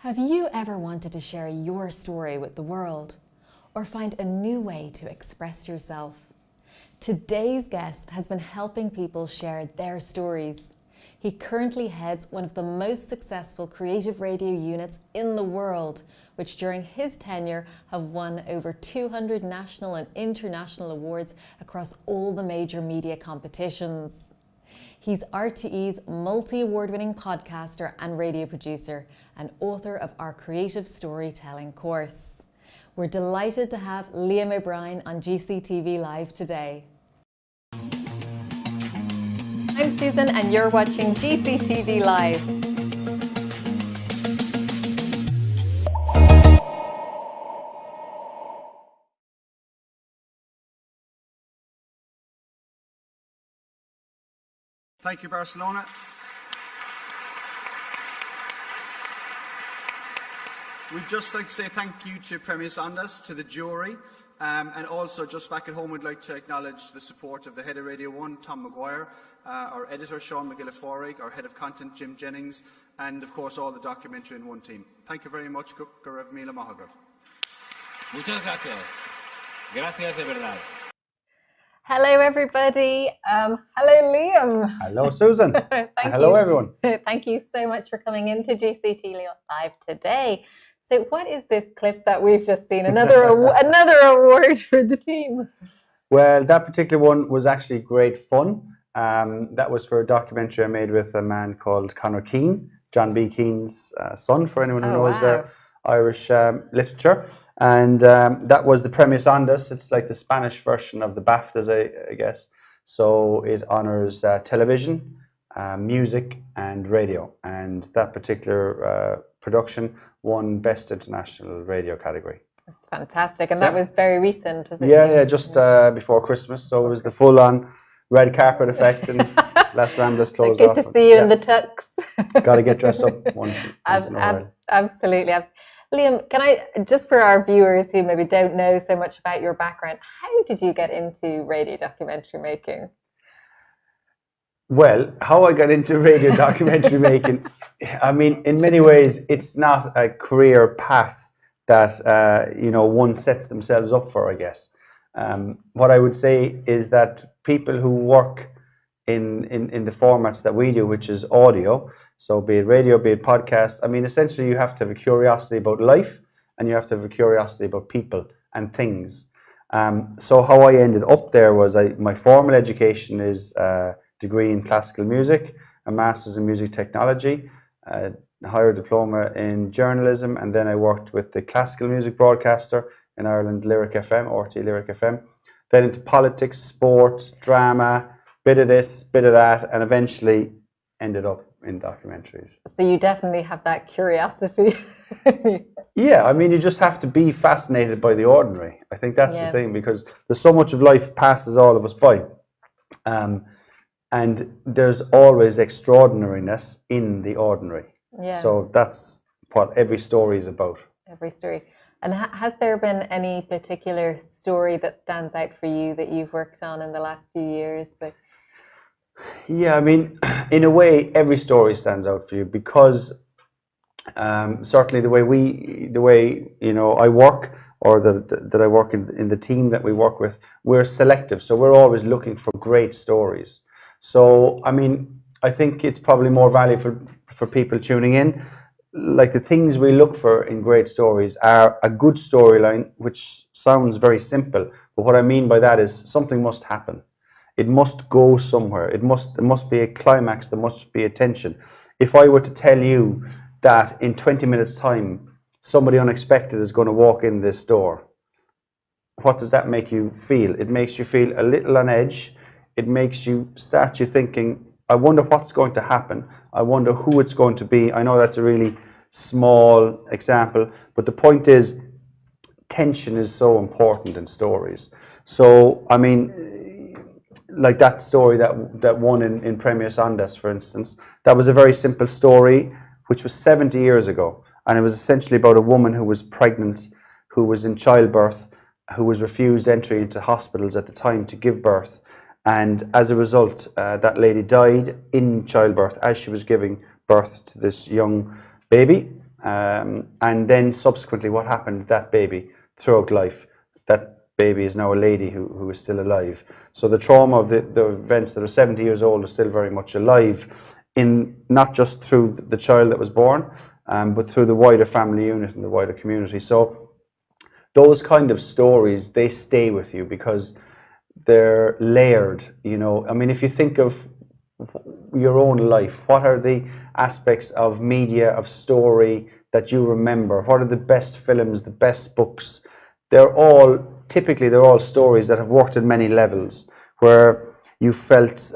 Have you ever wanted to share your story with the world or find a new way to express yourself? Today's guest has been helping people share their stories. He currently heads one of the most successful creative radio units in the world, which during his tenure have won over 200 national and international awards across all the major media competitions. He's RTE's multi-award-winning podcaster and radio producer and author of our creative storytelling course. We're delighted to have Liam O'Brien on GCTV Live today. I'm Susan and you're watching GCTV Live. Thank you, Barcelona. We'd just like to say thank you to Premios Ondas, to the jury, and also just back at home we'd like to acknowledge the support of the head of Radio 1, Tom Maguire, our editor, Sean McGilliforig, our head of content, Jim Jennings, and of course all the Documentary in One team. Thank you very much. Garev Mila Mahagat. Muchas gracias. Gracias de verdad. Hello, everybody. Hello, Liam. Hello, Susan. Hello, everyone. Thank you so much for coming into GCTV Live today. So what is this clip that we've just seen? Another award for the team. Well, that particular one was actually great fun. That was for a documentary I made with a man called Conor Keane, John B. Keane's son, for anyone who knows their Irish literature. And that was the Premios Ondas. It's like the Spanish version of the BAFTAs, I guess. So it honors television, music, and radio. And that particular production won Best International Radio category. That's fantastic. And that was very recent, was it? Yeah, just before Christmas. So it was the full-on red carpet effect, and Las Ramblas closed off. Good to see you in the tux. Got to get dressed up once in a while. Absolutely. Liam, can I, just for our viewers who maybe don't know so much about your background, how did you get into radio documentary making? Well, how I got into radio documentary making, I mean, in many ways, it's not a career path that, one sets themselves up for, I guess. What I would say is that people who work in the formats that we do, which is audio, so be it radio, be it podcast, I mean, essentially you have to have a curiosity about life and you have to have a curiosity about people and things. So how I ended up there was my formal education is a degree in classical music, a master's in music technology, a higher diploma in journalism, and then I worked with the classical music broadcaster in Ireland, Lyric FM, RTE Lyric FM, then into politics, sports, drama, bit of this, bit of that, and eventually ended up in documentaries. So you definitely have that curiosity. Yeah, I mean, you just have to be fascinated by the ordinary. I think that's the thing, because there's so much of life passes all of us by. And there's always extraordinariness in the ordinary. Yeah. So that's what every story is about. Every story. And has there been any particular story that stands out for you that you've worked on in the last few years? Yeah, I mean, in a way, every story stands out for you because certainly the way I work, or that I work in the team that we work with, we're selective. So we're always looking for great stories. So, I mean, I think it's probably more valuable for people tuning in. Like, the things we look for in great stories are a good storyline, which sounds very simple. But what I mean by that is something must happen. It must go somewhere. There must be a climax. There must be a tension. If I were to tell you that in 20 minutes' time, somebody unexpected is going to walk in this door, what does that make you feel? It makes you feel a little on edge. It makes you thinking, I wonder what's going to happen. I wonder who it's going to be. I know that's a really small example, but the point is, tension is so important in stories. So, I mean, like that story that won in Premios Ondas, for instance, that was a very simple story, which was 70 years ago. And it was essentially about a woman who was pregnant, who was in childbirth, who was refused entry into hospitals at the time to give birth. And as a result, that lady died in childbirth as she was giving birth to this young baby. and then subsequently what happened to that baby throughout life. That baby is now a lady who is still alive. So the trauma of the events that are 70 years old are still very much alive, in not just through the child that was born, but through the wider family unit and the wider community. So those kind of stories, they stay with you because they're layered, you know. I mean, if you think of your own life, what are the aspects of media, of story that you remember? What are the best films, the best books? Typically they're all stories that have worked at many levels, where you felt,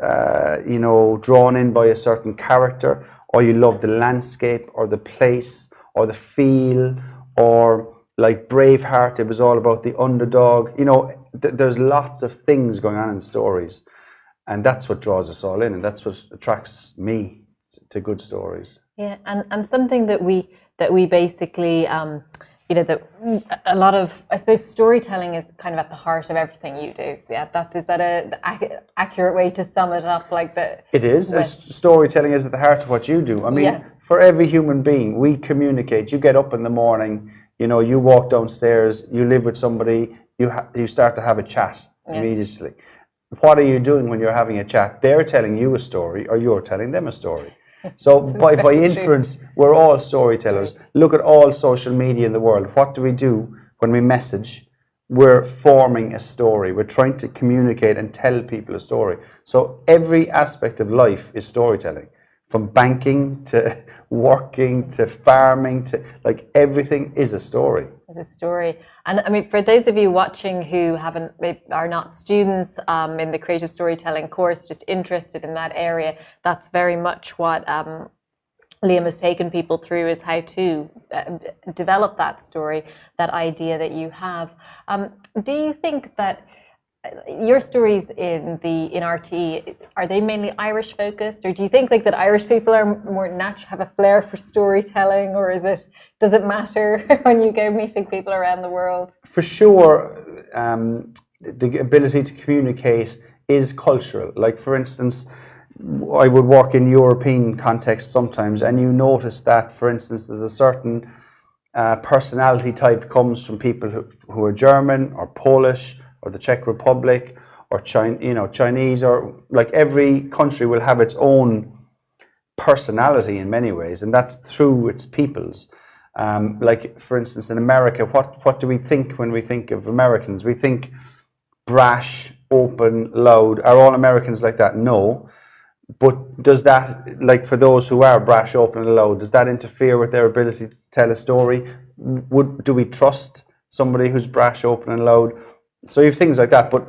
you know, drawn in by a certain character, or you loved the landscape or the place or the feel, or like Braveheart, it was all about the underdog. You know, there's lots of things going on in stories, and that's what draws us all in, and that's what attracts me to good stories. Yeah, and something that we basically you know, that a lot of, I suppose, storytelling is kind of at the heart of everything you do. Yeah, is that a accurate way to sum it up? Like it is. Storytelling is at the heart of what you do. I mean, yes. For every human being, we communicate. You get up in the morning, you know, you walk downstairs, you live with somebody, you start to have a chat immediately. What are you doing when you're having a chat? They're telling you a story, or you're telling them a story. So by inference, we're all storytellers. Look at all social media in the world. What do we do when we message? We're forming a story. We're trying to communicate and tell people a story. So every aspect of life is storytelling, from banking to working to farming to, like, everything is a story. It's a story. And I mean, for those of you watching who are not students in the creative storytelling course, just interested in that area, that's very much what Liam has taken people through, is how to develop that story, that idea that you have. Do you think that your stories in RTE, are they mainly Irish focused, or do you think like that Irish people are more natural, have a flair for storytelling, or does it matter when you go meeting people around the world? For sure, the ability to communicate is cultural. Like, for instance, I would work in European context sometimes, and you notice that, for instance, there's a certain personality type comes from people who are German or Polish or the Czech Republic or Chinese, or like every country will have its own personality in many ways, and that's through its peoples. Like, for instance, in America, what do we think when we think of Americans? We think brash, open, loud. Are all Americans like that? No. But does that, like, for those who are brash, open and loud, does that interfere with their ability to tell a story? Do we trust somebody who's brash, open and loud? So you have things like that. But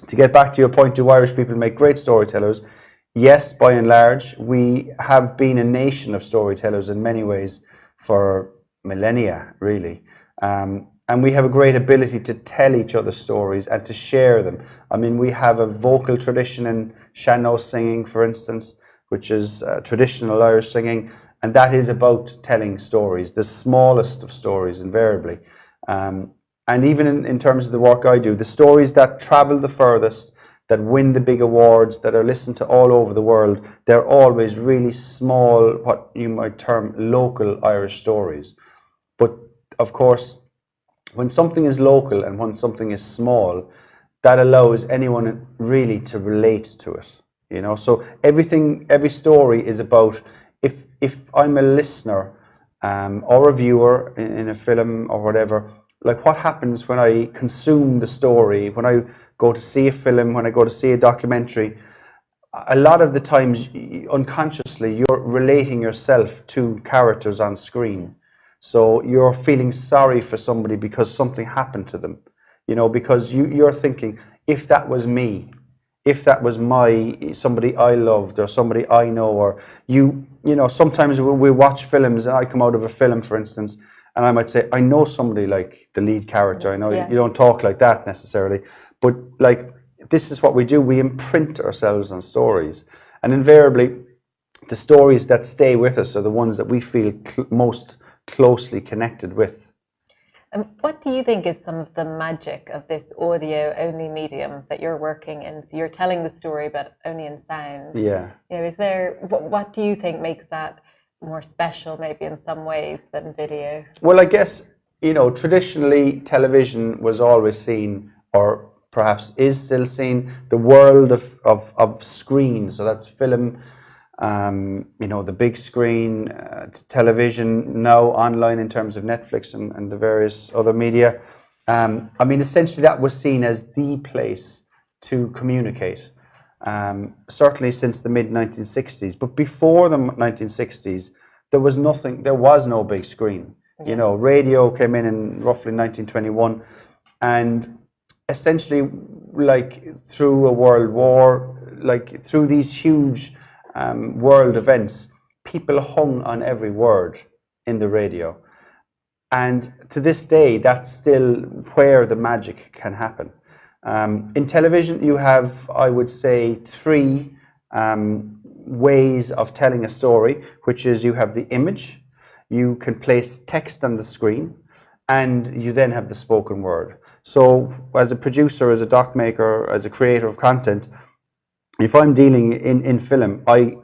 to get back to your point, do Irish people make great storytellers? Yes, by and large. We have been a nation of storytellers in many ways for millennia, really. And we have a great ability to tell each other stories and to share them. I mean, we have a vocal tradition in sean-nós singing, for instance, which is traditional Irish singing, and that is about telling stories, the smallest of stories, invariably. And even in terms of the work I do, the stories that travel the furthest, that win the big awards, that are listened to all over the world, they're always really small, what you might term local Irish stories. But of course, when something is local and when something is small, that allows anyone really to relate to it. You know, so every story is about, if I'm a listener or a viewer in a film or whatever, like, what happens when I consume the story, when I go to see a film, when I go to see a documentary, a lot of the times, unconsciously, you're relating yourself to characters on screen. So you're feeling sorry for somebody because something happened to them, you know, because you're thinking, if that was me, if that was somebody I loved or somebody I know, or you know, sometimes we watch films and I come out of a film, for instance, and I might say, I know somebody like the lead character. I know you don't talk like that necessarily, but like, this is what we do. We imprint ourselves on stories, and invariably the stories that stay with us are the ones that we feel most closely connected with. And what do you think is some of the magic of this audio-only medium that you're working in? So you're telling the story, but only in sound. Yeah. You know, what do you think makes that more special maybe in some ways than video? Well, I guess, traditionally television was always seen, or perhaps is still seen, the world of screen. So that's film, the big screen, television, now online in terms of Netflix and the various other media. Essentially that was seen as the place to communicate. Certainly since the mid-1960s. But before the 1960s, there was no big screen. Yeah. Radio came in roughly 1921, and essentially, like through a world war, like through these huge world events, people hung on every word in the radio. And to this day, that's still where the magic can happen. In television, you have, I would say, three ways of telling a story, which is you have the image, you can place text on the screen, and you then have the spoken word. So as a producer, as a doc maker, as a creator of content, if I'm dealing in film, I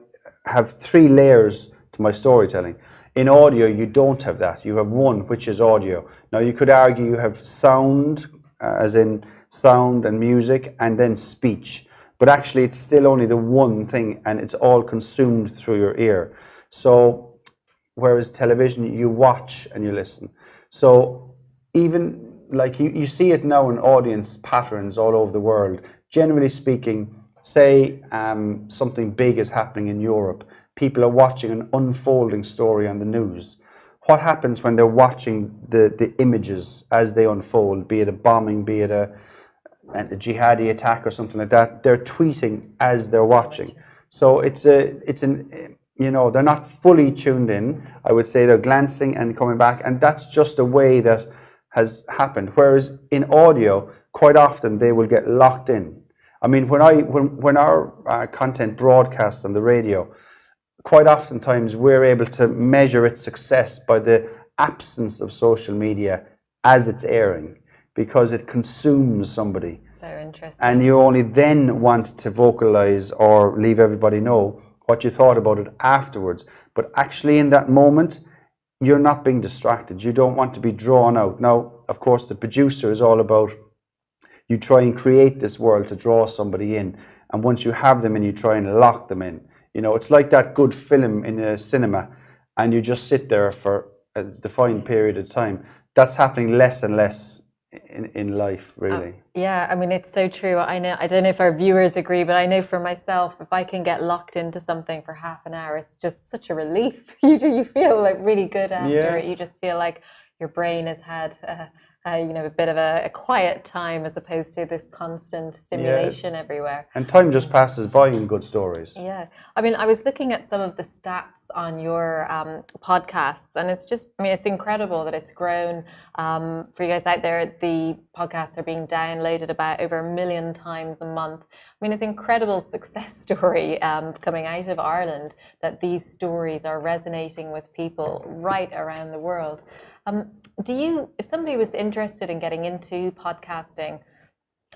have three layers to my storytelling. In audio, you don't have that. You have one, which is audio. Now, you could argue you have sound, as in sound and music, and then speech. But actually, it's still only the one thing, and it's all consumed through your ear. So, whereas television, you watch and you listen. So, even like you see it now in audience patterns all over the world. Generally speaking, say something big is happening in Europe. People are watching an unfolding story on the news. What happens when they're watching the images as they unfold, be it a bombing, be it a jihadi attack or something like that? They're tweeting as they're watching. So they're not fully tuned in. I would say they're glancing and coming back, and that's just a way that has happened. Whereas in audio, quite often they will get locked in. I mean, when our content broadcasts on the radio, quite oftentimes we're able to measure its success by the absence of social media as it's airing, because it consumes somebody. So interesting. And you only then want to vocalize or leave everybody know what you thought about it afterwards. But actually in that moment, you're not being distracted. You don't want to be drawn out. Now, of course, the producer is all about, you try and create this world to draw somebody in. And once you have them in, you try and lock them in. It's like that good film in a cinema, and you just sit there for a defined period of time. That's happening less and less in life, really. Yeah, I mean, it's so true. I don't know if our viewers agree, but I know for myself, if I can get locked into something for half an hour, it's just such a relief. You feel like really good after it. You just feel like your brain has had a bit of a quiet time, as opposed to this constant stimulation everywhere. And time just passes by in good stories. Yeah. I mean, I was looking at some of the stats on your podcasts, and it's incredible that it's grown. For you guys out there, the podcasts are being downloaded about over 1 million times a month. I mean, it's an incredible success story coming out of Ireland, that these stories are resonating with people right around the world. If somebody was interested in getting into podcasting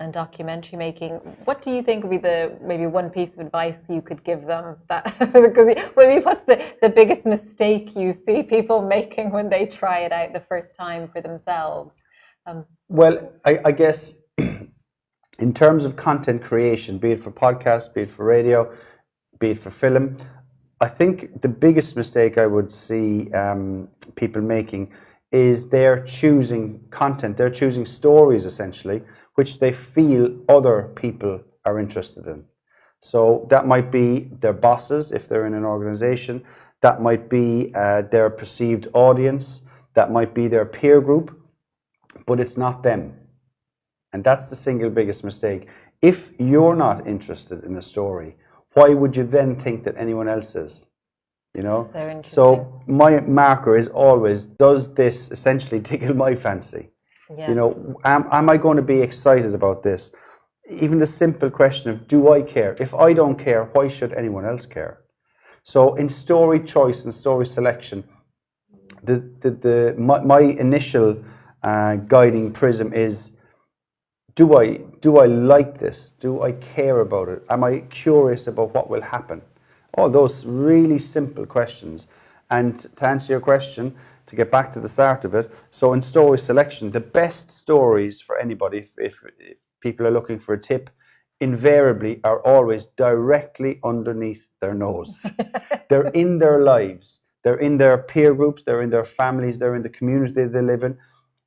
and documentary making, what do you think would be maybe one piece of advice you could give them? What's the biggest mistake you see people making when they try it out the first time for themselves? Well, I guess in terms of content creation, be it for podcasts, be it for radio, be it for film, I think the biggest mistake I would see people making is they're choosing content, they're choosing stories essentially, which they feel other people are interested in. So that might be their bosses if they're in an organization, that might be their perceived audience, that might be their peer group, but it's not them. And that's the single biggest mistake. If you're not interested in a story, why would you then think that anyone else is? So interesting. So my marker is always, does this essentially tickle my fancy? Yeah. Am I going to be excited about this? Even the simple question of, do I care? If I don't care, why should anyone else care? So in story choice and story selection, my initial guiding prism is, do I like this? Do I care about it? Am I curious about what will happen? All those really simple questions. And to answer your question, to get back to the start of it, so in story selection, the best stories for anybody, if people are looking for a tip, invariably are always directly underneath their nose. They're in their lives, they're in their peer groups, they're in their families, they're in the community they live in.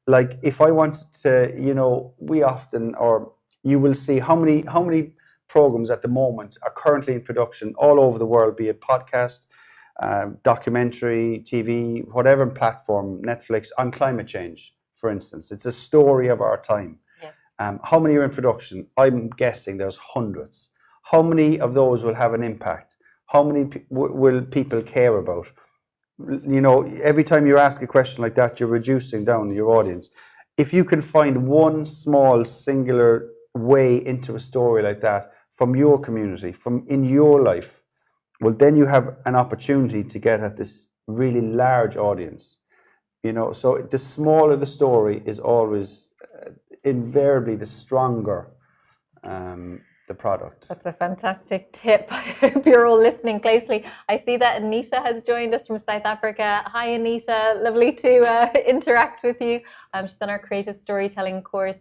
Like if I wanted to, you know, we often, or you will see how many programs at the moment are currently in production all over the world, be it podcast, documentary, TV, whatever platform, Netflix, on climate change, for instance. It's a story of our time. Yeah. How many are in production? I'm guessing there's hundreds. How many of those will have an impact? How many will people care about? You know, every time you ask a question like that, you're reducing down your audience. If you can find one small singular way into a story like that from your community, from in your life, well, then you have an opportunity to get at this really large audience. You know, so the smaller the story is always invariably the stronger the product. That's a fantastic tip. I hope you're all listening closely. I see that Anita has joined us from South Africa. Hi, Anita. Lovely to interact with you. She's on our creative storytelling course.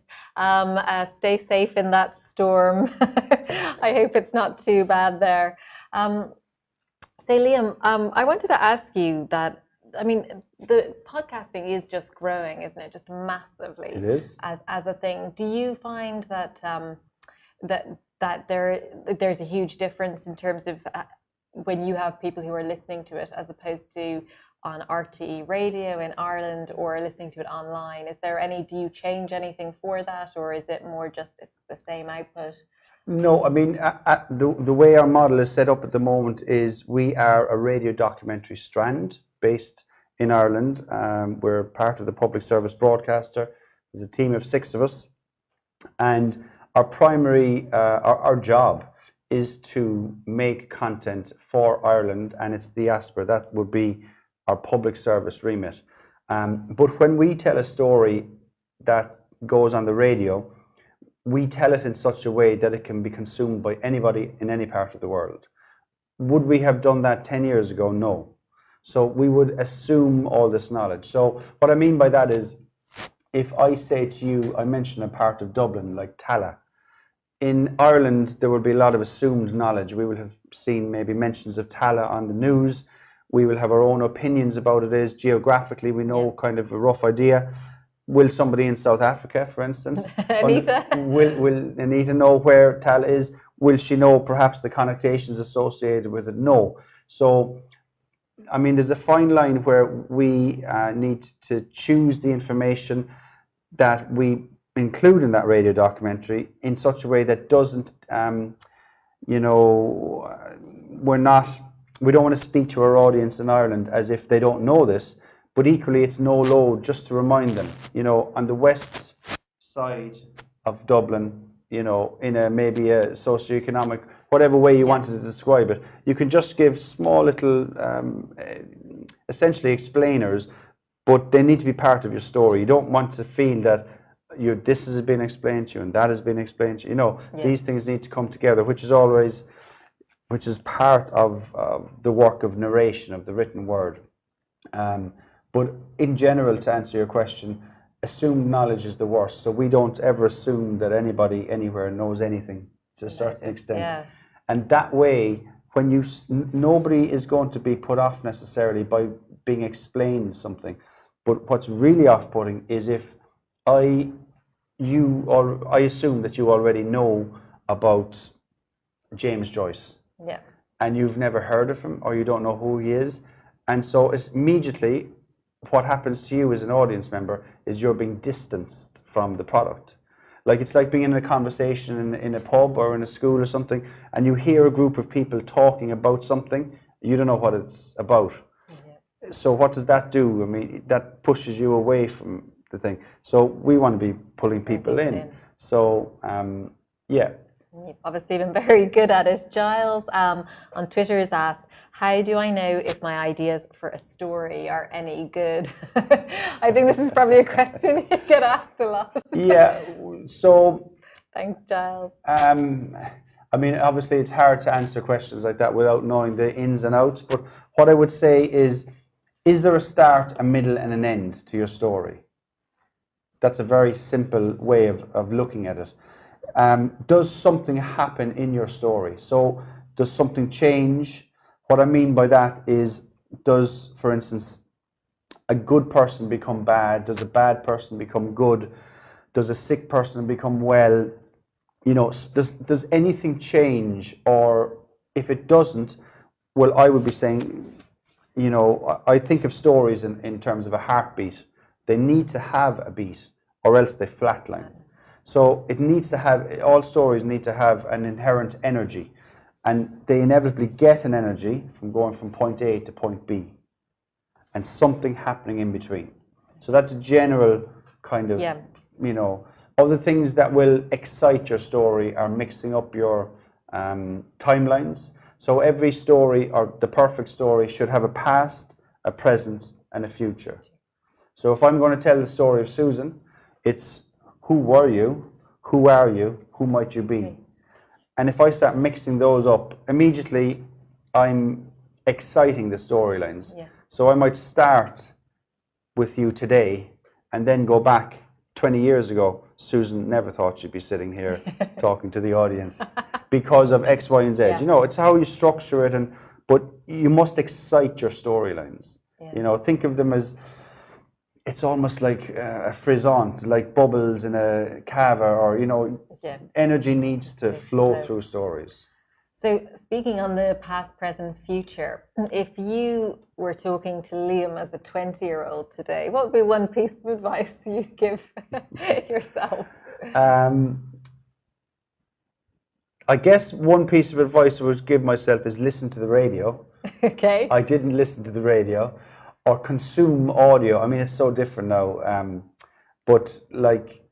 Stay safe in that storm. I hope it's not too bad there. So, Liam, I wanted to ask you that, I mean, the podcasting is just growing, isn't it? Just massively. It is. As a thing. Do you find that that there's a huge difference in terms of when you have people who are listening to it as opposed to on RTE radio in Ireland or listening to it online? Is there any, do you change anything for that, or is it more just it's the same output? No, I mean, the way our model is set up at the moment is we are a radio documentary strand based in Ireland. We're part of the public service broadcaster. There's a team of 6 of us, and our primary, our job is to make content for Ireland and its diaspora. That would be our public service remit. But when we tell a story that goes on the radio, we tell it in such a way that it can be consumed by anybody in any part of the world. Would we have done that 10 years ago? No. So we would assume all this knowledge. So what I mean by that is, if I say to you, I mention a part of Dublin like Tallaght. In Ireland, there will be a lot of assumed knowledge. We will have seen maybe mentions of Tallaght on the news. We will have our own opinions about it is. Geographically, we know kind of a rough idea. Will somebody in South Africa, for instance, Anita? will Anita know where Tallaght is? Will she know perhaps the connotations associated with it? No. So, I mean, there's a fine line where we need to choose the information that we include in that radio documentary in such a way that doesn't, you know, we don't want to speak to our audience in Ireland as if they don't know this, but equally it's no load just to remind them, you know, on the west side of Dublin, you know, in a maybe a socioeconomic, whatever way you wanted to describe it, you can just give small little, essentially explainers, but they need to be part of your story. You don't want to feel that this has been explained to you and that has been explained to you. You know, these things need to come together, which is part of the work of narration, of the written word. But in general, to answer your question, assumed knowledge is the worst. So we don't ever assume that anybody anywhere knows anything to a certain extent. Yeah. And that way, when nobody is going to be put off necessarily by being explained something. But what's really off-putting is if I assume that you already know about James Joyce. Yeah. And you've never heard of him, or you don't know who he is. And so it's immediately what happens to you as an audience member is you're being distanced from the product. Like it's like being in a conversation in a pub or in a school or something, and you hear a group of people talking about something, you don't know what it's about. Yeah. So what does that do? I mean, that pushes you away from the thing. So we want to be pulling people in. So, yeah. You've obviously been very good at it. Giles on Twitter has asked, how do I know if my ideas for a story are any good? I think this is probably a question you get asked a lot. Yeah, so... Thanks, Giles. I mean, obviously it's hard to answer questions like that without knowing the ins and outs, but what I would say is is there a start, a middle, and an end to your story? That's a very simple way of looking at it. Does something happen in your story? So does something change? What I mean by that is, does, for instance, a good person become bad? Does a bad person become good? Does a sick person become well? You know, does anything change? Or if it doesn't, well, I would be saying, you know, I think of stories in terms of a heartbeat. They need to have a beat, or else they flatline. So it needs to have, all stories need to have an inherent energy, and they inevitably get an energy from going from point A to point B, and something happening in between. So that's a general kind of, you know, other things that will excite your story are mixing up your timelines. So every story, or the perfect story, should have a past, a present, and a future. So if I'm going to tell the story of Susan, it's who were you, who are you, who might you be? And if I start mixing those up, immediately I'm exciting the storylines. So I might start with you today and then go back 20 years ago. Susan never thought she'd be sitting here talking to the audience because of X, Y, and Z. You know, it's how you structure it, but you must excite your storylines. You know, think of them as, it's almost like a frisant, like bubbles in a cava, or, you know, energy needs to flow through stories. So speaking on the past, present, future, if you were talking to Liam as a 20-year-old today, what would be one piece of advice you'd give yourself? I guess one piece of advice I would give myself is listen to the radio. Okay. I didn't listen to the radio, or consume audio. I mean, it's so different now, but like,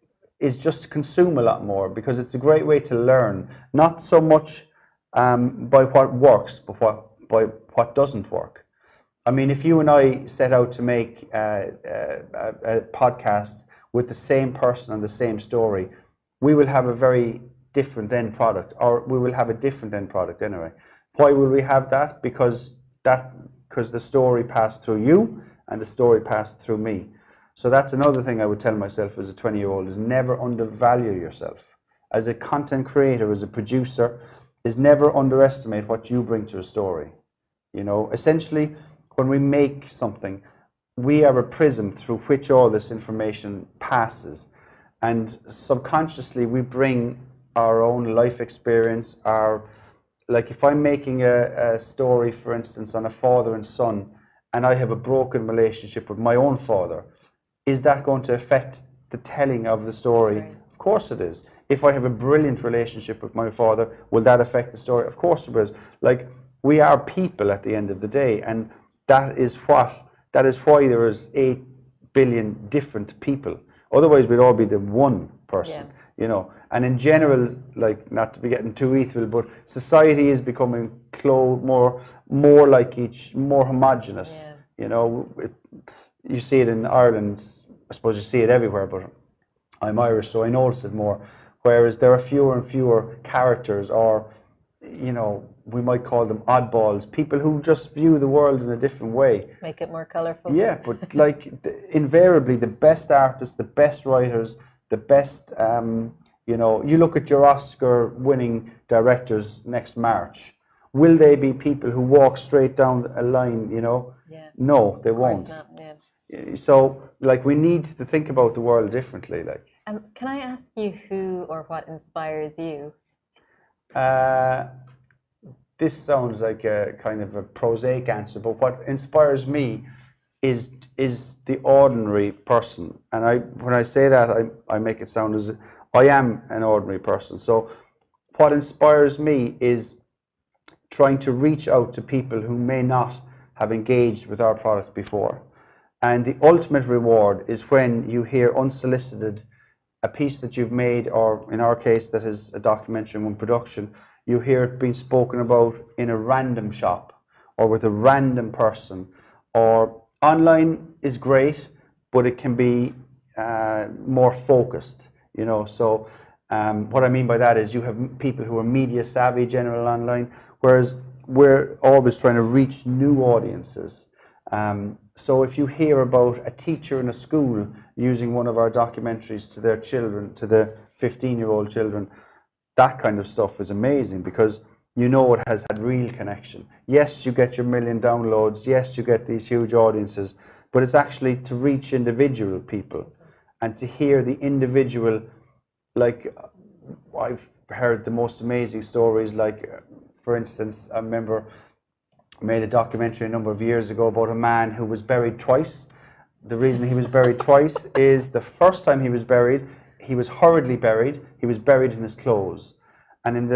is just consume a lot more, because it's a great way to learn, not so much by what works, but by what doesn't work. I mean, if you and I set out to make a podcast with the same person and the same story, we will have a very different end product, or we will have a different end product anyway. Why will we have that? Because the story passed through you and the story passed through me. So that's another thing I would tell myself as a 20-year-old, is never undervalue yourself. As a content creator, as a producer, is never underestimate what you bring to a story. You know, essentially, when we make something, we are a prism through which all this information passes. And subconsciously, we bring our own life experience, like if I'm making a story, for instance, on a father and son, and I have a broken relationship with my own father, is that going to affect the telling of the story? Of course it is. If I have a brilliant relationship with my father, will that affect the story? Of course it is. Like, we are people at the end of the day, and that is why there is 8 billion different people. Otherwise, we'd all be the one person, you know. And in general, like, not to be getting too ethereal, but society is becoming more homogenous. You know, you see it in Ireland. I suppose you see it everywhere, but I'm Irish, so I notice it more. Whereas there are fewer and fewer characters, or, you know, we might call them oddballs, people who just view the world in a different way. Make it more colourful. Yeah, but like, invariably, the best artists, the best writers, the best, you know, you look at your Oscar-winning directors next March. Will they be people who walk straight down a line, you know? No, they won't. Not, So, like, we need to think about the world differently. Like, can I ask you who or what inspires you? This sounds like a kind of a prosaic answer, but what inspires me is the ordinary person. And when I say that, I make it sound as I am an ordinary person. So what inspires me is trying to reach out to people who may not have engaged with our product before. And the ultimate reward is when you hear unsolicited a piece that you've made, or in our case that is a documentary in production, you hear it being spoken about in a random shop or with a random person. Or online is great, but it can be more focused, you know. So what I mean by that is you have people who are media savvy, general online, whereas we're always trying to reach new audiences. So if you hear about a teacher in a school using one of our documentaries to their children, to the 15-year-old children, that kind of stuff is amazing, because you know it has had real connection. Yes, you get your million downloads, yes, you get these huge audiences, but it's actually to reach individual people and to hear the individual, like I've heard the most amazing stories, like for instance, I remember I made a documentary a number of years ago about a man who was buried twice. The reason he was buried twice is the first time he was buried, he was hurriedly buried, he was buried in his clothes. And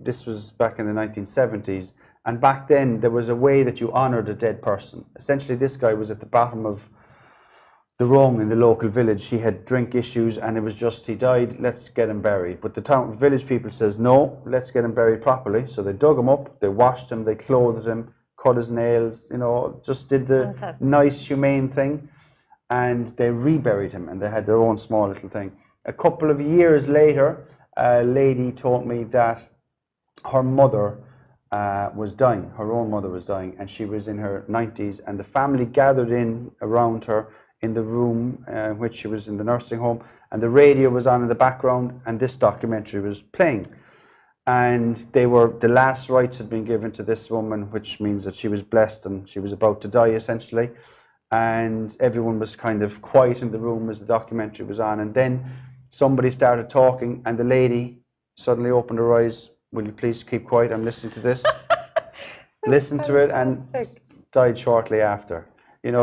this was back in the 1970s, and back then there was a way that you honoured a dead person. Essentially, this guy was at the bottom of the rung in the local village. He had drink issues, and it was just, he died, let's get him buried. But the village people says, no, let's get him buried properly. So they dug him up, they washed him, they clothed him, cut his nails, just did the nice, humane thing. And they reburied him, and they had their own small little thing. A couple of years later, a lady told me that her mother was dying, her own mother was dying, and she was in her 90s, and the family gathered in around her in the room which she was in the nursing home, and the radio was on in the background, and this documentary was playing. And the last rites had been given to this woman, which means that she was blessed and she was about to die, essentially. And everyone was kind of quiet in the room as the documentary was on, and then somebody started talking, and the lady suddenly opened her eyes. Will you please keep quiet? I'm listening to this. Listen to it, and died shortly after.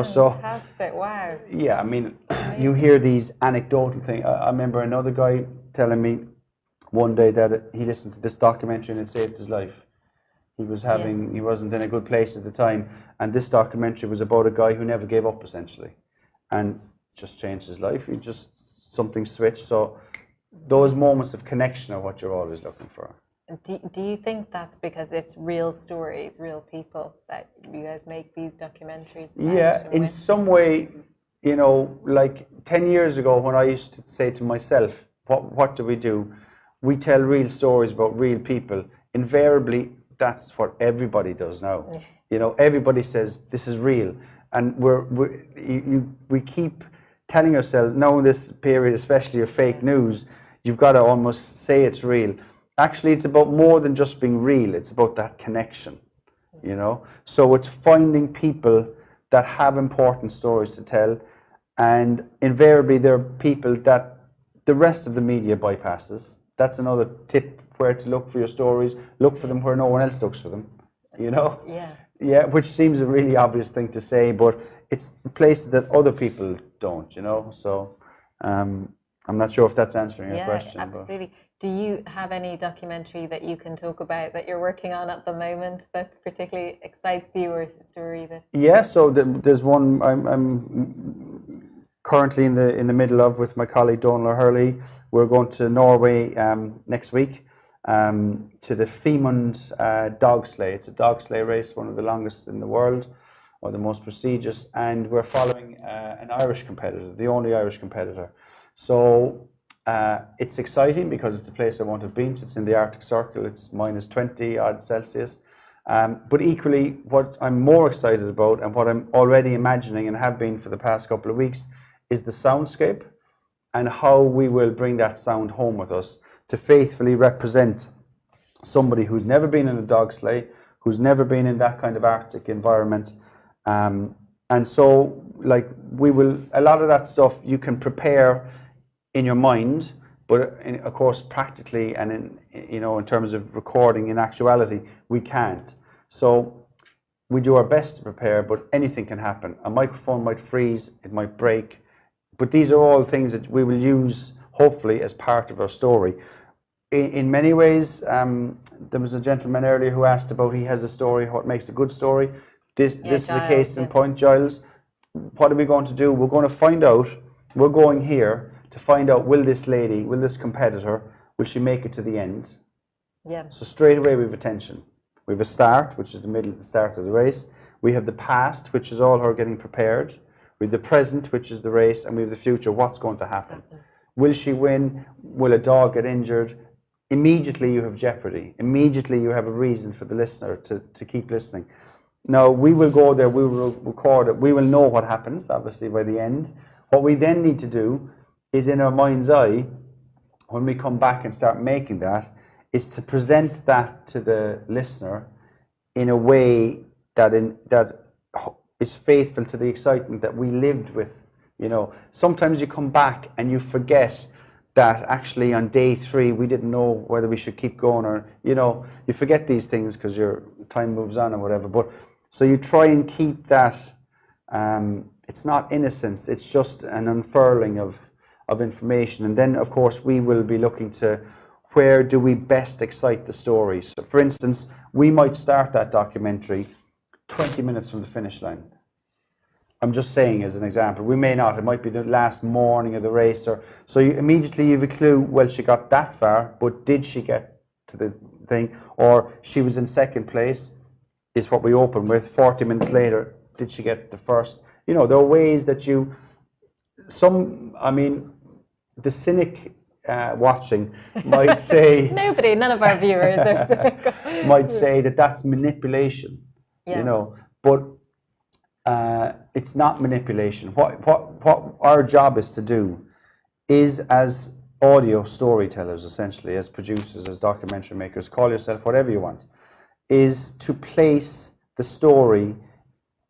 So Fantastic, wow. yeah, I mean, you hear these anecdotal things. I remember another guy telling me one day that he listened to this documentary and it saved his life. He wasn't in a good place at the time, and this documentary was about a guy who never gave up, essentially, and just changed his life. Something switched. So those moments of connection are what you're always looking for. Do you think that's because it's real stories, real people, that you guys make these documentaries? Yeah, in some way, like 10 years ago when I used to say to myself, what do? We tell real stories about real people. Invariably, that's what everybody does now. Everybody says this is real, and we keep telling ourselves now in this period, especially of fake news, you've got to almost say it's real. Actually, it's about more than just being real. It's about that connection, So it's finding people that have important stories to tell, and invariably they're people that the rest of the media bypasses. That's another tip, where to look for your stories. Look for them where no one else looks for them, Yeah, which seems a really obvious thing to say, but it's places that other people don't, So I'm not sure if that's answering your question. Absolutely. Do you have any documentary that you can talk about that you're working on at the moment that particularly excites you, or a story that? Yeah, so there's one I'm currently in the middle of with my colleague Donal Hurley. We're going to Norway next week to the Femund dog sleigh. It's a dog sleigh race, one of the longest in the world, or the most prestigious, and we're following an Irish competitor, the only Irish competitor. So it's exciting because it's a place I won't have been. It's in the Arctic Circle. It's minus 20 odd Celsius. But equally, what I'm more excited about, and what I'm already imagining and have been for the past couple of weeks, is the soundscape and how we will bring that sound home with us to faithfully represent somebody who's never been in a dog sleigh, who's never been in that kind of Arctic environment. And so, like, a lot of that stuff you can prepare in your mind, but of course practically and in terms of recording in actuality, we can't. So we do our best to prepare, but anything can happen. A microphone might freeze, it might break, but these are all things that we will use hopefully as part of our story. In many ways, there was a gentleman earlier who asked about, he has a story, what makes a good story. This is a case in point, Giles. What are we going to do? We're going to find out. We're going here to find out, will this competitor, will she make it to the end? Yeah. So straight away we have attention. We have a start, which is the start of the race. We have the past, which is all her getting prepared. We have the present, which is the race, and we have the future, what's going to happen. Will she win? Will a dog get injured? Immediately you have jeopardy. Immediately you have a reason for the listener to keep listening. No, we will go there, we will record it, we will know what happens, obviously, by the end. What we then need to do is, in our mind's eye, when we come back and start making that, is to present that to the listener in a way that is faithful to the excitement that we lived with. You know, sometimes you come back and you forget that actually on day 3 we didn't know whether we should keep going, or, you know, you forget these things because your time moves on or whatever. But so you try and keep that, it's not innocence, it's just an unfurling of information. And then of course we will be looking to where do we best excite the story. So for instance, we might start that documentary 20 minutes from the finish line. I'm just saying as an example. We may not. It might be the last morning of the race, or so immediately you have a clue. Well, she got that far, but did she get to the thing? Or she was in second place, is what we open with. 40 minutes later, did she get the first? You know, there are ways that you. I mean, the cynic watching might say. Nobody, none of our viewers are cynical. Might say that that's manipulation. Yeah. You know, but. It's not manipulation. What our job is to do is, as audio storytellers, essentially, as producers, as documentary makers, call yourself whatever you want, is to place the story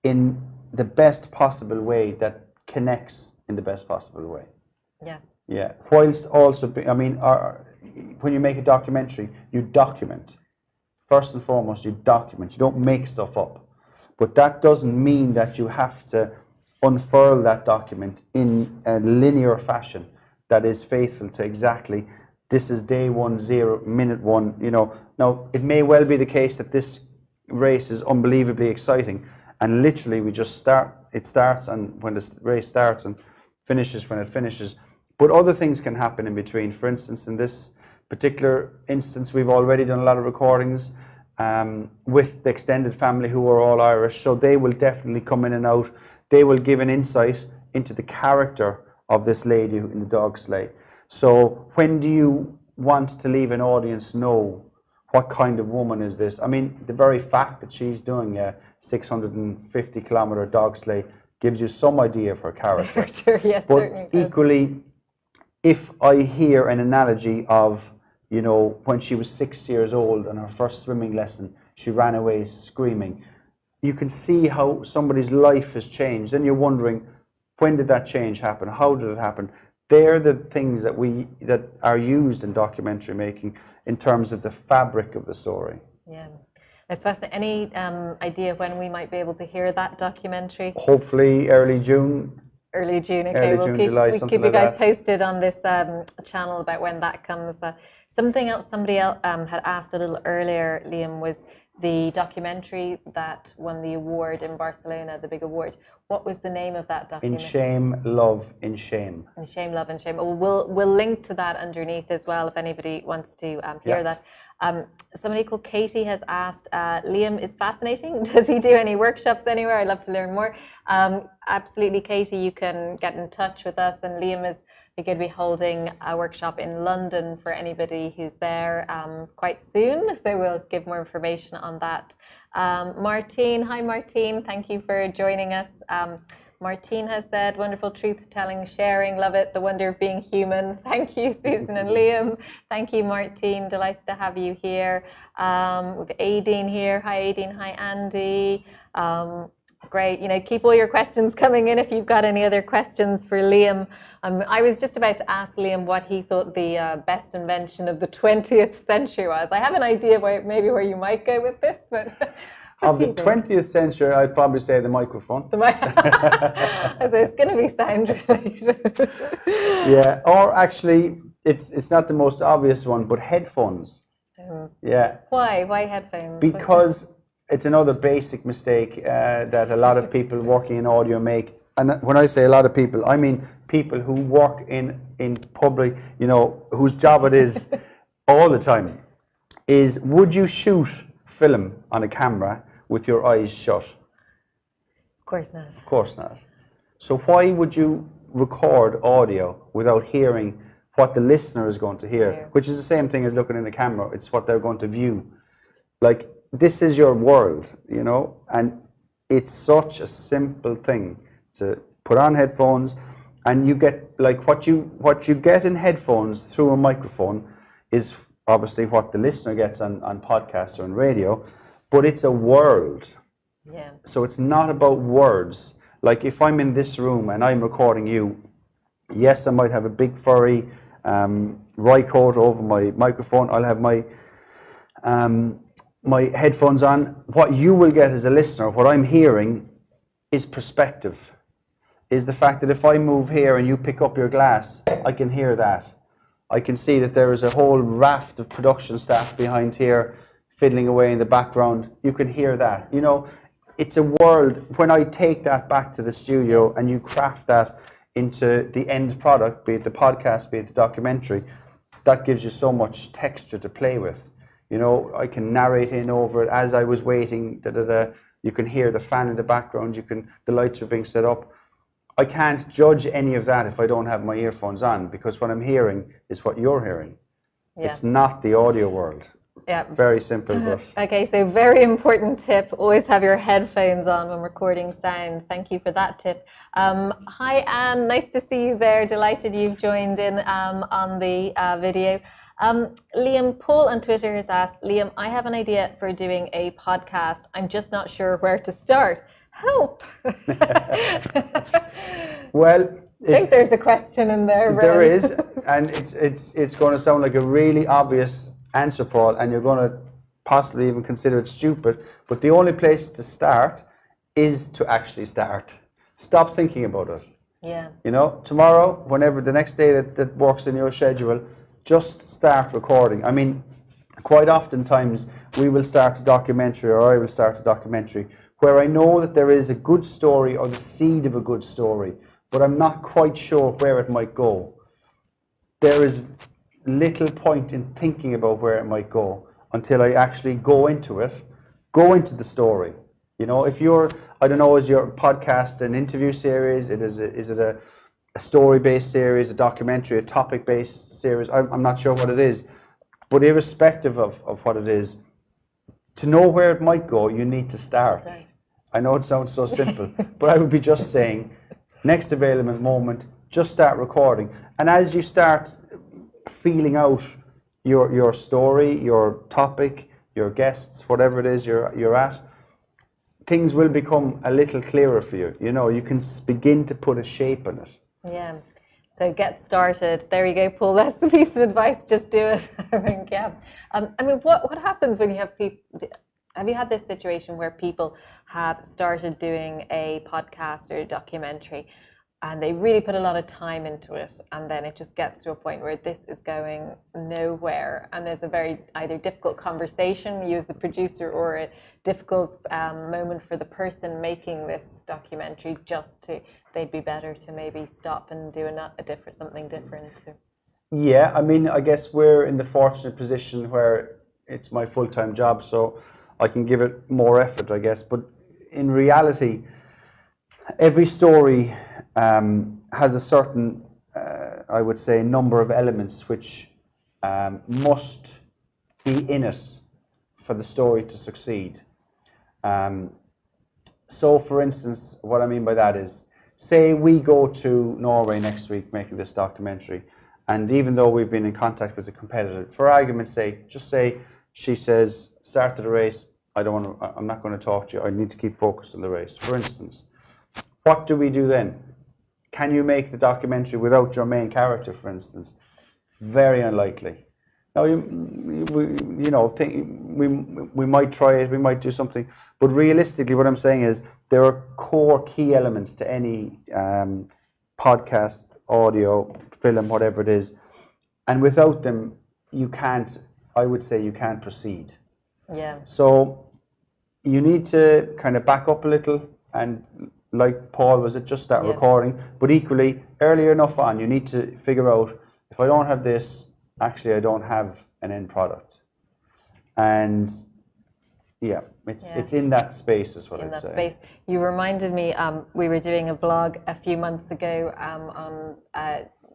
in the best possible way that connects in the best possible way. Yeah. Yeah. Whilst also, when you make a documentary, you document. First and foremost, you document. You don't make stuff up. But that doesn't mean that you have to unfurl that document in a linear fashion that is faithful to exactly, this is day 1, 0, minute 1, you know. Now, it may well be the case that this race is unbelievably exciting, and literally we just it starts and when the race starts and finishes when it finishes. But other things can happen in between. For instance, in this particular instance, we've already done a lot of recordings with the extended family who are all Irish, so they will definitely come in and out. They will give an insight into the character of this lady in the dog sleigh. So when do you want to leave an audience know what kind of woman is this? I mean, the very fact that she's doing a 650-kilometer dog sleigh gives you some idea of her character. Yes, but certainly does. equally, if I hear an analogy of, you know, when she was 6 years old on her first swimming lesson, she ran away screaming. You can see how somebody's life has changed. Then you're wondering, when did that change happen? How did it happen? They're the things that are used in documentary making in terms of the fabric of the story. Yeah. It's fascinating. Any idea when we might be able to hear that documentary? Hopefully early June. Early June, okay. Early We'll June, keep, July, we'll something keep you like guys that. posted on this channel about when that comes. Something else somebody else had asked a little earlier, Liam, was the documentary that won the award in Barcelona, the big award. What was the name of that In documentary? Shame, Love, in Shame. In Shame, Love and Shame. We'll link to that underneath as well if anybody wants to hear that. Somebody called Katie has asked, Liam is fascinating. Does he do any workshops anywhere? I'd love to learn more. Absolutely, Katie, you can get in touch with us, and Liam is going to be holding a workshop in London for anybody who's there quite soon, so we'll give more information on that. Martine, hi Martine, thank you for joining us. Martine has said, wonderful truth-telling, sharing, love it, the wonder of being human. Thank you, Susan and Liam. Thank you, Martine, delighted to have you here. We've Aideen here. Hi, Aideen. Hi, Andy. Great, you know, keep all your questions coming in if you've got any other questions for Liam. I was just about to ask Liam what he thought the best invention of the 20th century was. I have an idea maybe where you might go with this, but... Of the 20th century, I'd probably say the microphone. So it's going to be sound related. Yeah, or actually, it's not the most obvious one, but headphones. Yeah. Why headphones? Because it's another basic mistake that a lot of people working in audio make. And when I say a lot of people, I mean people who work in public, you know, whose job it is all the time, is would you shoot film on a camera with your eyes shut? Of course not. Of course not. So why would you record audio without hearing what the listener is going to hear? Which is the same thing as looking in the camera. It's what they're going to view. Like, this is your world, you know, and it's such a simple thing to put on headphones, and you get like what you get in headphones through a microphone is obviously what the listener gets on podcasts or on radio, but it's a world. Yeah. So it's not about words. Like if I'm in this room and I'm recording you, yes, I might have a big furry Rycoat over my microphone. I'll have my my headphones on. What you will get as a listener, what I'm hearing, is perspective. Is the fact that if I move here and you pick up your glass, I can hear that. I can see that there is a whole raft of production staff behind here fiddling away in the background. You can hear that. You know, it's a world. When I take that back to the studio and you craft that into the end product, be it the podcast, be it the documentary, that gives you so much texture to play with. You know, I can narrate in over it as I was waiting. You can hear the fan in the background. The lights are being set up. I can't judge any of that if I don't have my earphones on, because what I'm hearing is what you're hearing. Yeah. It's not the audio world. Yeah. Very simple, but Okay, so very important tip, always have your headphones on when recording sound. Thank you for that tip. Hi Anne, nice to see you there. Delighted you've joined in on the video. Liam Paul on Twitter has asked, Liam, I have an idea for doing a podcast. I'm just not sure where to start. Help! well, I think there's a question in there. There is, and it's going to sound like a really obvious answer, Paul, and you're going to possibly even consider it stupid, but the only place to start is to actually start. Stop thinking about it. Yeah. You know, tomorrow, whenever the next day that works in your schedule, just start recording. I mean, quite oftentimes we will start a documentary, or I will start a documentary, where I know that there is a good story or the seed of a good story, but I'm not quite sure where it might go. There is little point in thinking about where it might go until I actually go into the story. You know, if you're, I don't know, is your podcast an interview series? Is it a story-based series, a documentary, a topic-based series? I'm not sure what it is, but irrespective of what it is, to know where it might go, you need to start. I know it sounds so simple, but I would be just saying, next available moment, just start recording. And as you start feeling out your story, your topic, your guests, whatever it is you're at, things will become a little clearer for you. You know, you can begin to put a shape in it. Yeah. So get started. There you go, Paul. That's the piece of advice. Just do it. I think, yeah. I mean, what happens when you have people? Have you had this situation where people have started doing a podcast or a documentary, and they really put a lot of time into it, and then it just gets to a point where this is going nowhere, and there's a very either difficult conversation, you as the producer, or a difficult moment for the person making this documentary, they'd be better to maybe stop and do something different. Yeah, I mean, I guess we're in the fortunate position where it's my full-time job, so I can give it more effort, I guess. But in reality, every story has a certain, I would say, number of elements which must be in it for the story to succeed. So, for instance, what I mean by that is, say we go to Norway next week making this documentary, and even though we've been in contact with the competitor, for argument's sake, just say she says, start the race, I'm not going to talk to you, I need to keep focused on the race, for instance. What do we do then? Can you make the documentary without your main character, for instance? Very unlikely. Now, we might try it, we might do something, but realistically, what I'm saying is there are core key elements to any podcast, audio, film, whatever it is, and without them, I would say you can't proceed. Yeah. So you need to kind of back up a little, and like Paul was, just start recording, but equally earlier enough on, you need to figure out, if I don't have this, actually I don't have an end product. And yeah, it's in that space is what I'd say. In that space. You reminded me, we were doing a vlog a few months ago on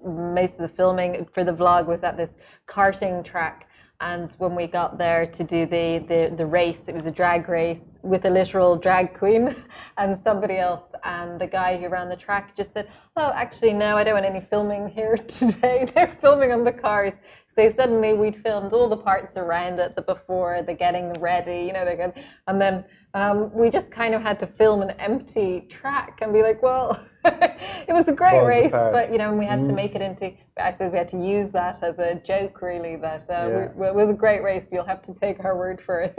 most of the filming for the vlog was at this karting track, And when we got there to do the race, it was a drag race with a literal drag queen and somebody else. And the guy who ran the track just said, "Oh, actually, no, I don't want any filming here today." They're filming on the cars. So suddenly we'd filmed all the parts around it, the before, the getting ready, you know, and then we just kind of had to film an empty track and be like, well, it was a great race, but, you know, and we had to make it into, I suppose we had to use that as a joke, really, that it was a great race, but you'll have to take our word for it.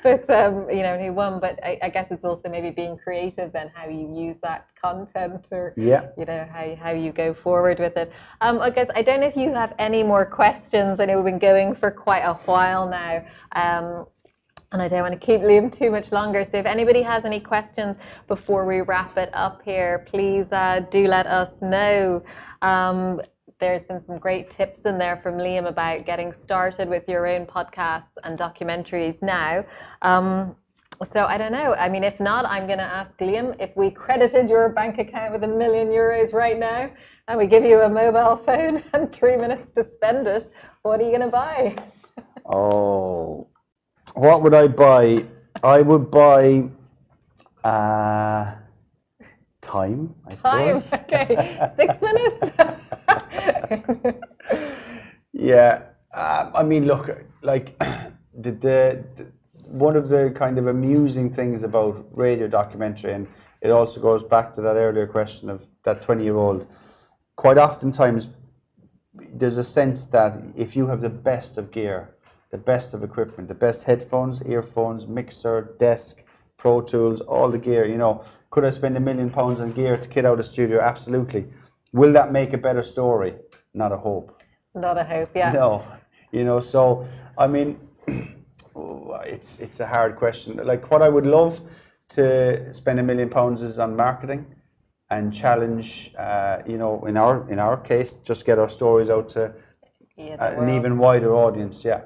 But, you know, he won, but I guess it's also maybe being creative then, how you use that content or, you know, how you go forward with it. I guess, I don't know if you have any more questions. I know we've been going for quite a while now. And I don't want to keep Liam too much longer. So if anybody has any questions before we wrap it up here, please do let us know. There's been some great tips in there from Liam about getting started with your own podcasts and documentaries now. So I don't know. I mean, if not, I'm going to ask Liam, if we credited your bank account with €1 million right now, and we give you a mobile phone and 3 minutes to spend it, what are you going to buy? Oh, what would I buy? I would buy time, I suppose. Time, okay. 6 minutes? Yeah. I mean, look, like one of the kind of amusing things about radio documentary, and it also goes back to that earlier question of that 20-year-old, quite oftentimes there's a sense that if you have the best of gear, the best of equipment, the best headphones, earphones, mixer, desk, Pro Tools, all the gear, you know, could I spend £1 million on gear to kit out a studio? Absolutely. Will that make a better story? Not a hope. Not a hope, yeah. No, you know, so, I mean, it's a hard question. Like, what I would love to spend £1 million is on marketing and challenge, you know, in our case, just get our stories out to an even wider audience, yeah.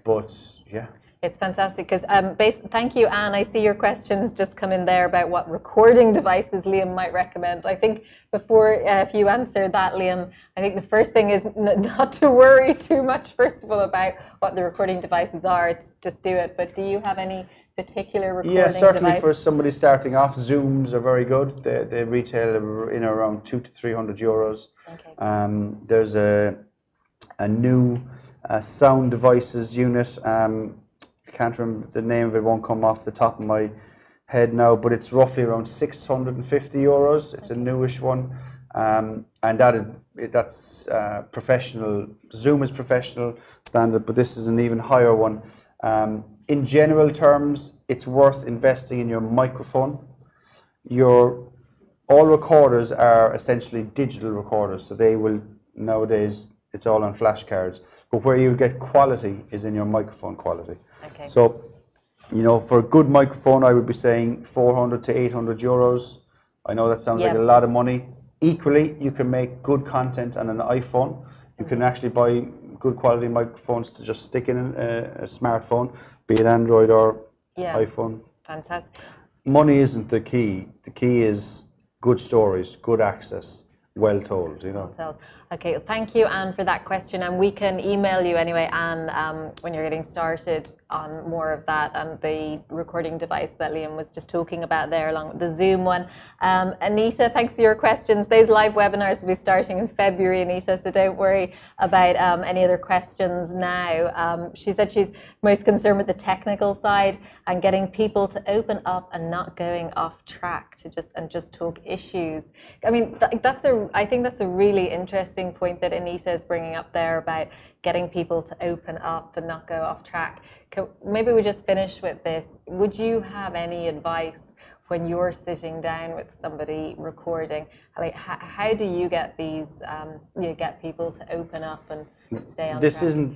But, yeah. It's fantastic because thank you, Anne. I see your questions just come in there about what recording devices Liam might recommend. I think before if you answer that, Liam, I think the first thing is not to worry too much, first of all, about what the recording devices are. It's just do it. But do you have any particular recording device? Yeah, certainly for somebody starting off, Zooms are very good. They retail in around €200 to €300. Okay. There's a new sound devices unit. I can't remember the name of it, won't come off the top of my head now, but it's roughly around €650. It's a newish one, and that's professional. Zoom is professional standard, but this is an even higher one. In general terms, it's worth investing in your microphone. All recorders are essentially digital recorders, so they will, nowadays, it's all on flash cards. But where you get quality is in your microphone quality. Okay. So, you know, for a good microphone, I would be saying €400 to €800. I know that sounds like a lot of money. Equally, you can make good content on an iPhone. You can actually buy good quality microphones to just stick in a smartphone, be it Android or iPhone. Fantastic. Money isn't the key. The key is good stories, good access, well told, you know. Well told. Okay, thank you, Anne, for that question. And we can email you anyway, Anne, when you're getting started on more of that and the recording device that Liam was just talking about there, along with the Zoom one. Anita, thanks for your questions. Those live webinars will be starting in February, Anita, so don't worry about any other questions now. She said she's most concerned with the technical side and getting people to open up and not going off track to just talk issues. I mean, I think that's a really interesting point that Anita is bringing up there about getting people to open up and not go off track. Maybe we just finish with this. Would you have any advice when you're sitting down with somebody recording? Like, how do you get these? Get people to open up and stay on track?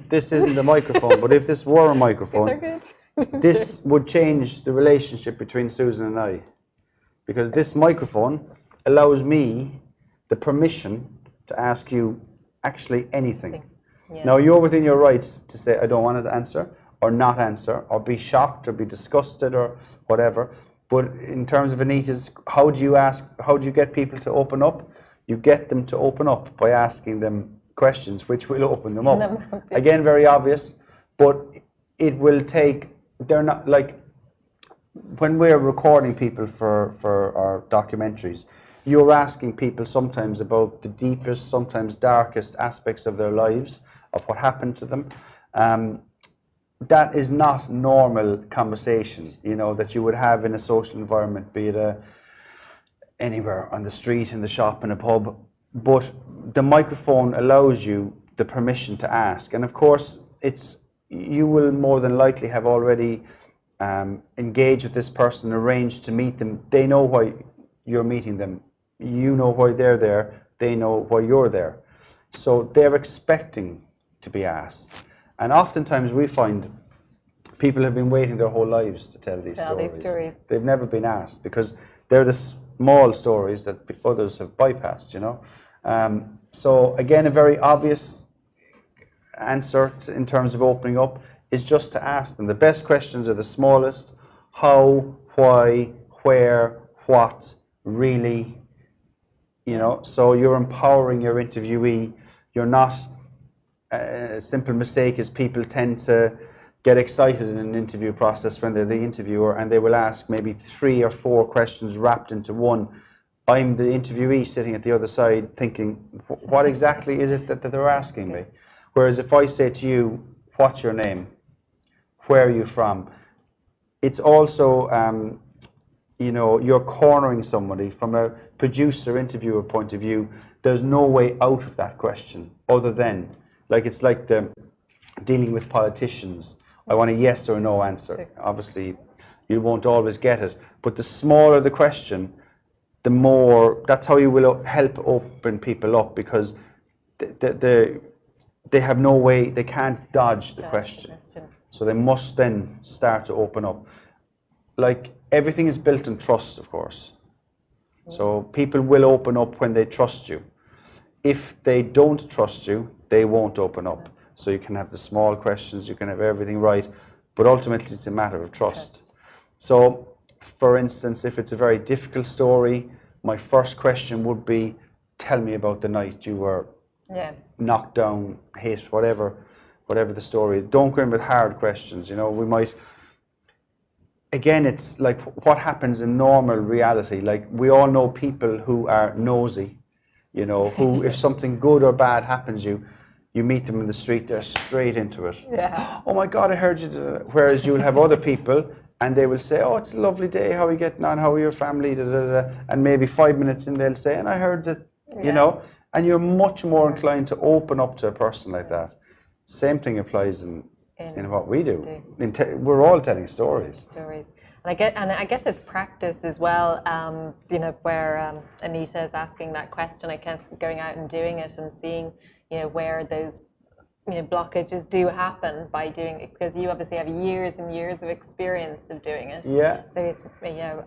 This isn't the microphone, but if this were a microphone, this would change the relationship between Susan and I, because this microphone allows me the permission to ask you actually anything. Yeah. Now, you're within your rights to say, I don't want to answer, or not answer, or be shocked, or be disgusted, or whatever. But in terms of Anita's, how do you get people to open up? You get them to open up by asking them questions which will open them up. Again, very obvious, but it will take, they're not like, when we're recording people for our documentaries, you're asking people sometimes about the deepest, sometimes darkest aspects of their lives, of what happened to them. That is not normal conversation, you know, that you would have in a social environment, be it anywhere on the street, in the shop, in a pub. But the microphone allows you the permission to ask, and of course, you will more than likely have already engaged with this person, arranged to meet them. They know why you're meeting them. You know why they're there. They know why you're there. So they're expecting to be asked. And oftentimes we find people have been waiting their whole lives to tell these stories. They've never been asked because they're the small stories that others have bypassed, you know. So again, a very obvious answer in terms of opening up is just to ask them. The best questions are the smallest: how, why, where, what, really, you know. So you're empowering your interviewee. You're not, a simple mistake is people tend to get excited in an interview process when they're the interviewer, and they will ask maybe 3 or 4 questions wrapped into one. I'm the interviewee sitting at the other side thinking, what exactly is it that they're asking me? Whereas if I say to you, what's your name? Where are you from? It's also, you know, you're cornering somebody from a producer, interviewer point of view. There's no way out of that question other than, like, it's like dealing with politicians. I want a yes or no answer. Obviously, you won't always get it. But the smaller the question, the more, that's how you will help open people up, because they have no way, they can't dodge the question. So they must then start to open up. Like, everything is built on trust, of course. So people will open up when they trust you. If they don't trust you, they won't open up. So you can have the small questions, you can have everything right, but ultimately it's a matter of trust. So, for instance, if it's a very difficult story, my first question would be, tell me about the night you were knocked down, hit, whatever the story. Don't go in with hard questions, you know. We might, again, it's like what happens in normal reality. Like, we all know people who are nosy, you know, who if something good or bad happens you meet them in the street, they're straight into it. Yeah. Oh my God, I heard you. Whereas you'll have other people and they will say, oh, it's a lovely day, how are you getting on, how are your family, da, da, da. And maybe 5 minutes in they'll say, and I heard that, you know, and you're much more inclined to open up to a person like that. Same thing applies in what we do. We're all telling stories. And I guess it's practice as well, you know, where Anita is asking that question, I guess going out and doing it and seeing, you know, where those, you know, blockages do happen by doing it, because you obviously have years and years of experience of doing it. Yeah. So it's, you know,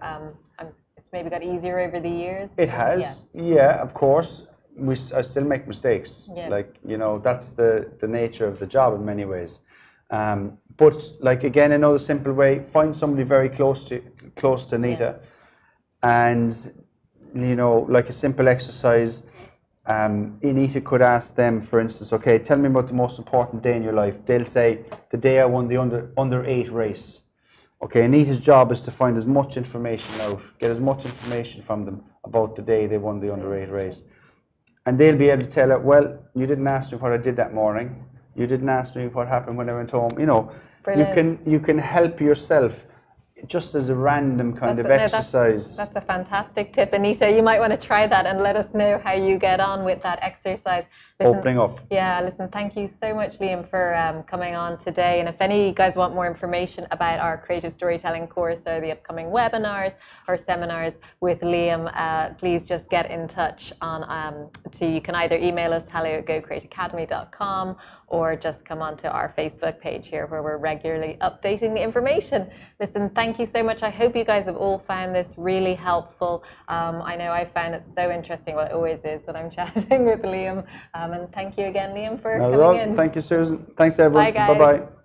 it's maybe got easier over the years. It has, yeah, of course. I still make mistakes. Yeah. Like, you know, that's the nature of the job in many ways. But like, again, another simple way, find somebody very close to Anita, and, you know, like a simple exercise. Anita could ask them, for instance, okay, tell me about the most important day in your life. They'll say, the day I won the under 8 race. Okay, Anita's job is to find as much information out, get as much information from them about the day they won the under 8 race. And they'll be able to tell her, well, you didn't ask me what I did that morning. You didn't ask me what happened when I went home. You know, you can help yourself just as a random kind of exercise. That's a fantastic tip, Anita. You might want to try that and let us know how you get on with that exercise. Listen, opening up. Yeah, listen, thank you so much, Liam, for coming on today. And if any of you guys want more information about our creative storytelling course or the upcoming webinars or seminars with Liam, please just get in touch on, you can either email us hello@gocreateacademy.com or just come onto our Facebook page here where we're regularly updating the information. Listen, thank you so much. I hope you guys have all found this really helpful. I know I found it so interesting. Well, it always is when I'm chatting with Liam. And thank you again, Liam, for coming in. Thank you, Susan. Thanks, everyone. Bye, guys. Bye-bye.